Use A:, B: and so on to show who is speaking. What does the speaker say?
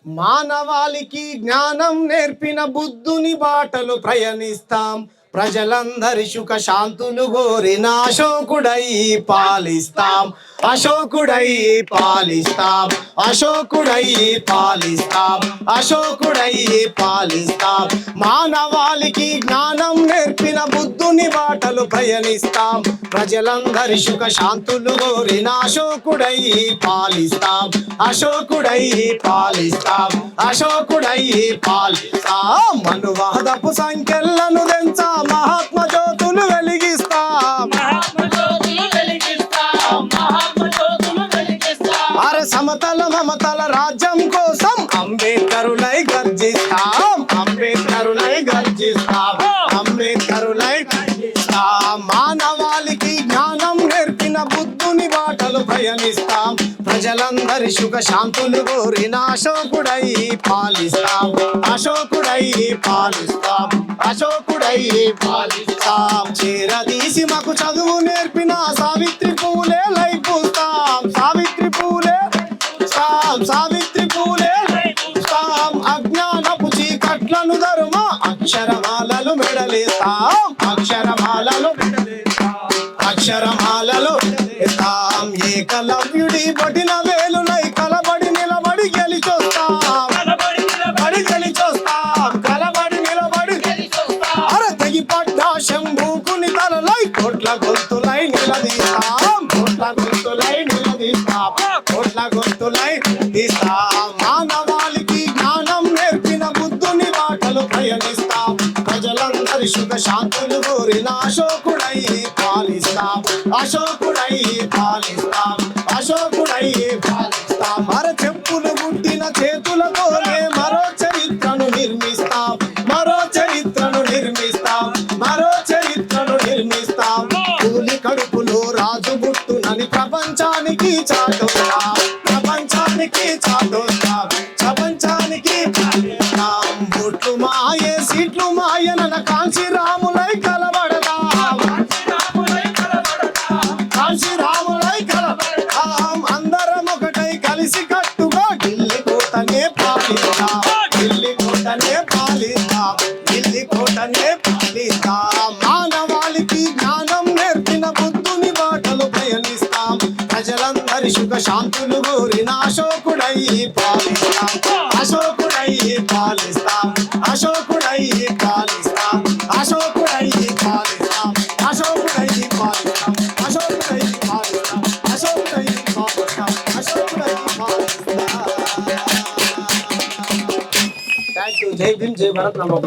A: మానవాళికి జ్ఞానం నేర్పిన బుద్ధుని బాటలు ప్రయాణిస్తాం. ప్రజలందరి సుఖ శాంతులు కోరిన అశోకుడై పాలిస్తాం. అశోకుడై పాలిస్తాం. అశోకుడై పాలిస్తాం. అశోకుడై పాలిస్తాం. మానవాళికి జ్ఞానం నేర్పిన బుద్ధుని బాటలు ప్రయాణిస్తాం. ప్రజలందరి సుఖ శాంతులు కోరిన అశోకుడై పాలిస్తాం. అశోకుడై పాలిస్తాం. అశోకుడై పాలిస్తాం. మనువాదపు సంఖ్యలను తెంచా మహాత్మ జ్యోతులు వెలిగిస్తాం. అరే సమతల మమతల రాజ్యం కోసం అంబేద్కరులై గర్జిస్తాం. అంబేద్కరులై గర్జిస్తాం. అంబేద్కరులై గర్జిస్తాం. మానవాళికి జ్ఞానం నేర్పిన బుద్ధుని బాటలు ప్రయాణిస్తాం. ప్రజలందరి సుఖ శాంతులు కోరిన అశోకుడై పాలిస్తాం. అశోకుడై పాలిస్తాం. అశోకుడై పాలిస్తాం. చేరదీసి మాకు చదువు నేర్పిన సావిత్రి పూలే లై పూస్తాం. సావిత్రి పూలే సావిత్రి పూలే పూస్తాం. అజ్ఞానపు చీకట్లను ధర్మ అక్షరమాలలు మెడలేస్తాం. అక్షరమాలలు అక్షరమాలలు ఏకలవ్యుడి పట్టిన వేలునై కలబడి నిలబడి గెలిచొస్తాం. కలబడి నిలబడి అర తెగి పడ్డ శంభూకుని తలలై కోట్ల గొంతులై నిలదీస్తాం. కోట్ల గొంతులై నిలదీస్తాం. కోట్ల గొంతులై తీస్తాం. మానవాళికి జ్ఞానం నేర్పిన బుద్ధుని బాటలు ప్రయాణిస్తాం. ప్రజలందరి సుఖ శాంతులు కోరిన అశోకుడై పాలిస్తాం. అశోకుడై పాలిస్తాం. అశోకుడై పాలిస్తాం. మర చెప్పులు గుట్టిన చేతులతోనే మరో చరిత్రను నిర్మిస్తాం. మరో చరిత్రను నిర్మిస్తాం. మరో చరిత్రను నిర్మిస్తాం. కూలి కడుపులో రాజు గుట్టునని ప్రపంచానికి చాటుస్తాం. ప్రపంచానికి చాటుస్తాం. ప్రపంచానికి చాటుస్తాం. బొట్లు మాయే సీట్లు మాయనన కాంచి రాములై కలబడదాం. కాంచి రాములై కలబడదాం. అందరం ఒకటై కలిసి కట్టుగా ఢిల్లీ కోటనే పాలిస్తాం. ఢిల్లీ కోటనే పాలిస్తాం. ఢిల్లీ కోటనే పాలిస్తాం. మానవాళికి జ్ఞానం నేర్పిన బుద్ధుని బాటలు ప్రయాణిస్తాం. ప్రజలందరి సుఖ శాంతులు కోరిన అశోకుడై పాలిస్తాం. అశోకుడై పాలిస్తాం. అశోకుడై పాలిస్తాం. అశోకుడై పాలిస్తాం. అశోకుడై పాలిస్తాం. అశోకుడై పాలిస్తాం. అశోకుడై పాలిస్తాం. అశోకుడై పాలిస్తాం. Thank you. జై భీమ్, జై భారత్. నమో